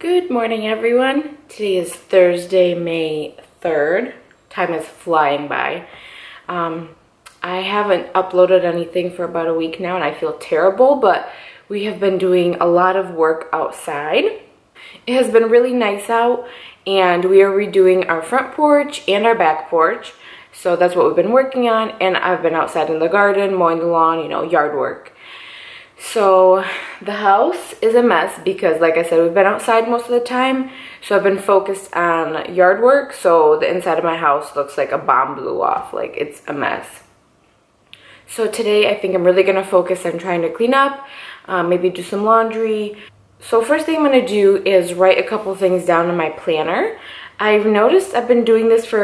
Good morning, everyone. Today is Thursday, May 3rd. Time is flying by. I haven't uploaded anything for about a week now and I feel terrible, but we have been doing a lot of work outside. It has been really nice out and we are redoing our front porch and our back porch. So that's what we've been working on, and I've been outside in the garden, mowing the lawn, yard work. So the house is a mess because, like I said, we've been outside most of the time. So I've been focused on yard work. So the inside of my house looks like a bomb blew off. Like, it's a mess. So today I think I'm really going to focus on trying to clean up, maybe do some laundry. So first thing I'm going to do is write a couple things down in my planner. I've noticed I've been doing this for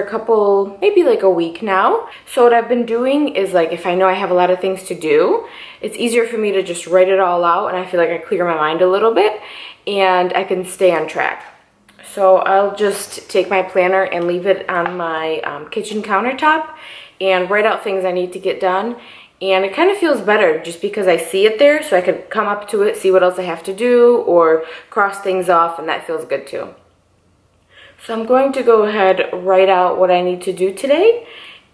maybe like a week now. So what I've been doing is, like, if I know I have a lot of things to do, it's easier for me to just write it all out, and I feel like I clear my mind a little bit and I can stay on track. So I'll just take my planner and leave it on my kitchen countertop and write out things I need to get done. And it kind of feels better just because I see it there, so I can come up to it, see what else I have to do, or cross things off, and that feels good too. So I'm going to go ahead, write out what I need to do today,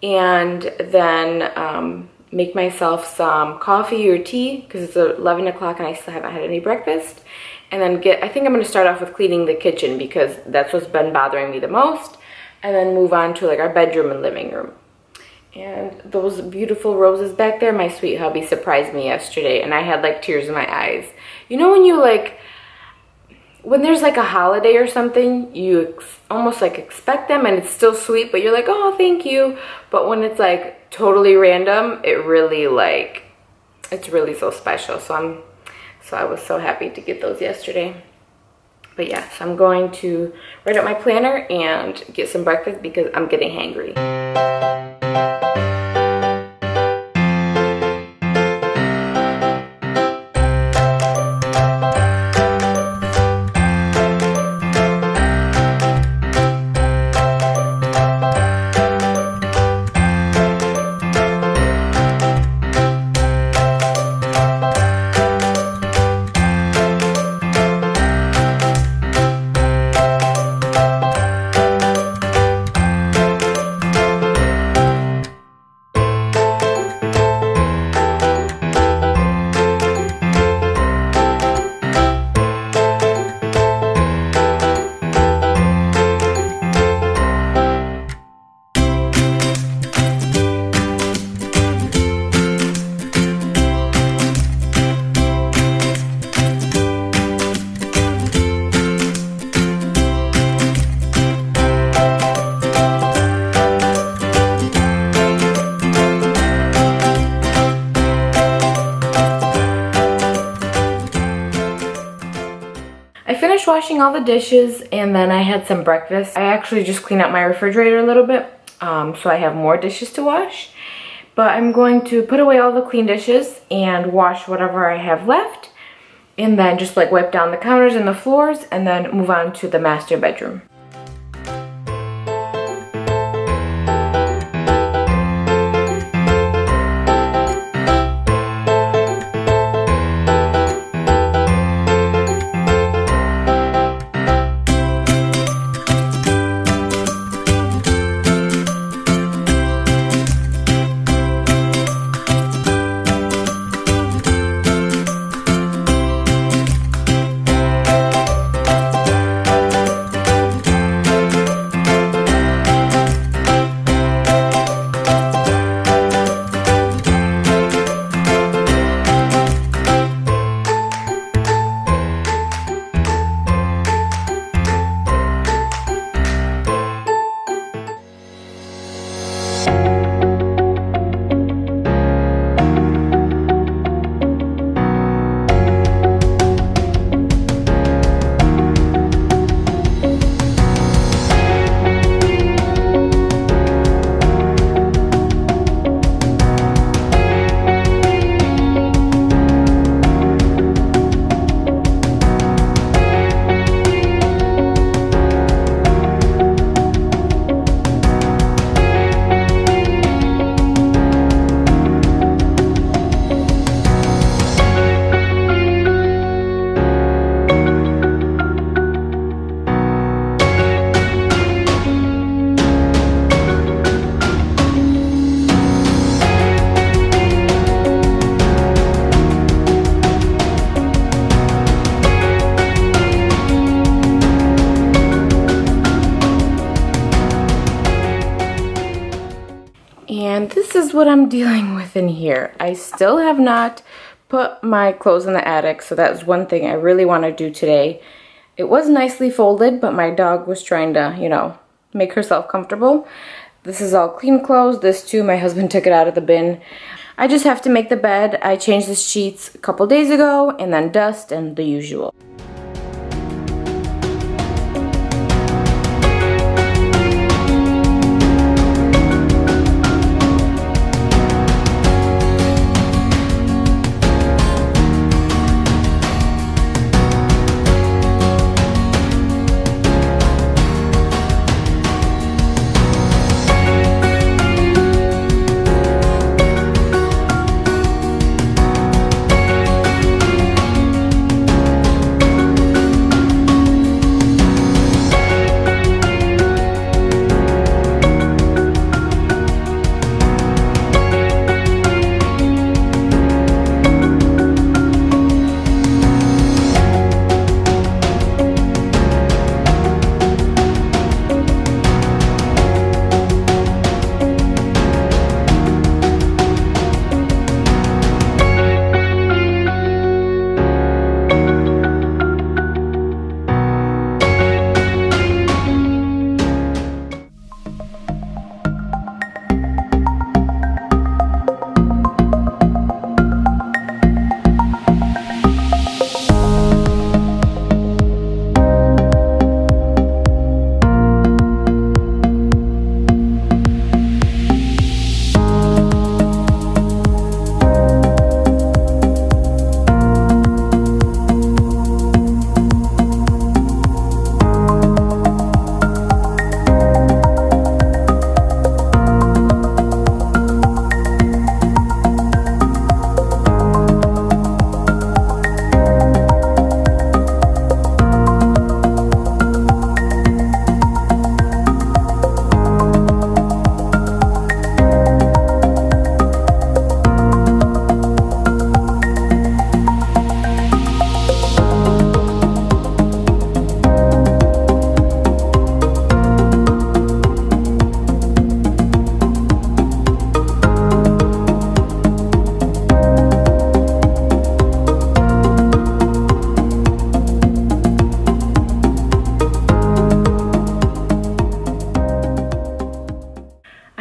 and then make myself some coffee or tea because it's 11 o'clock and I still haven't had any breakfast. And then I think I'm going to start off with cleaning the kitchen because that's what's been bothering me the most. And then move on to, like, our bedroom and living room. And those beautiful roses back there, my sweet hubby surprised me yesterday and I had like tears in my eyes. You know when you when there's like a holiday or something, you almost like expect them and it's still sweet, but you're like, oh, thank you. But when it's like totally random, it really it's really so special. So I was so happy to get those yesterday. But yeah, so I'm going to write out my planner and get some breakfast because I'm getting hangry. I finished washing all the dishes and then I had some breakfast. I actually just cleaned out my refrigerator a little bit, so I have more dishes to wash. But I'm going to put away all the clean dishes and wash whatever I have left, and then just like wipe down the counters and the floors, and then move on to the master bedroom. is what I'm dealing with in here. I still have not put my clothes in the attic, so that's one thing I really want to do today. It was nicely folded, but my dog was trying to, you know, make herself comfortable. This is all clean clothes. This too, my husband took it out of the bin. I just have to make the bed. I changed the sheets a couple days ago, and then dust and the usual.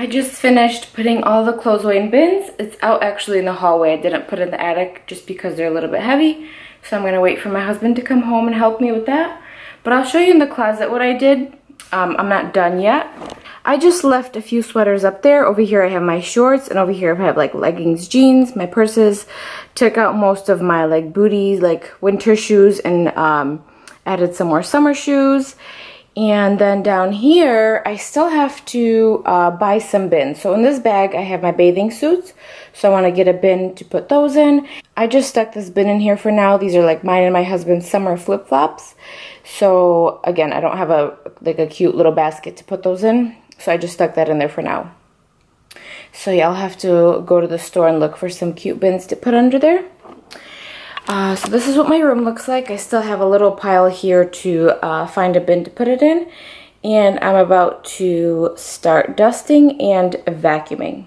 I just finished putting all the clothes away in bins. It's out actually in the hallway. I didn't put it in the attic just because they're a little bit heavy. So I'm gonna wait for my husband to come home and help me with that. But I'll show you in the closet what I did. I'm not done yet. I just left a few sweaters up there. Over here I have my shorts, and over here I have like leggings, jeans, my purses. Took out most of my like booties, like winter shoes, and added some more summer shoes. And then down here, I still have to buy some bins. So in this bag, I have my bathing suits. So I want to get a bin to put those in. I just stuck this bin in here for now. These are like mine and my husband's summer flip-flops. So again, I don't have a cute little basket to put those in. So I just stuck that in there for now. So yeah, I'll have to go to the store and look for some cute bins to put under there. So this is what my room looks like. I still have a little pile here to find a bin to put it in. And I'm about to start dusting and vacuuming.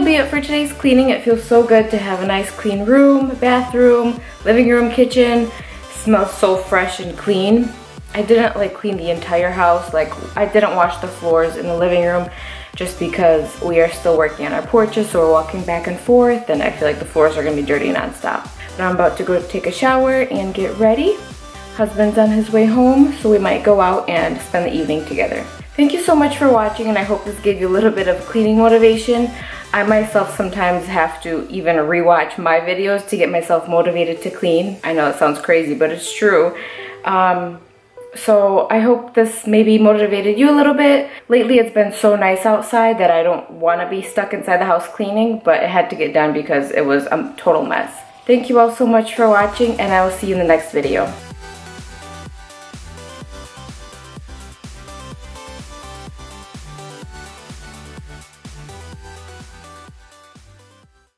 that'll be it for today's cleaning. It feels so good to have a nice clean room, bathroom, living room, kitchen. It smells so fresh and clean. I didn't like clean the entire house. Like I didn't wash the floors in the living room just because we are still working on our porches, so we're walking back and forth and I feel like the floors are gonna be dirty nonstop. But I'm about to go take a shower and get ready. Husband's on his way home, so we might go out and spend the evening together. Thank you so much for watching, and I hope this gave you a little bit of cleaning motivation. I myself sometimes have to even rewatch my videos to get myself motivated to clean. I know it sounds crazy, but it's true. So I hope this maybe motivated you a little bit. Lately it's been so nice outside that I don't want to be stuck inside the house cleaning, but it had to get done because it was a total mess. Thank you all so much for watching, and I will see you in the next video.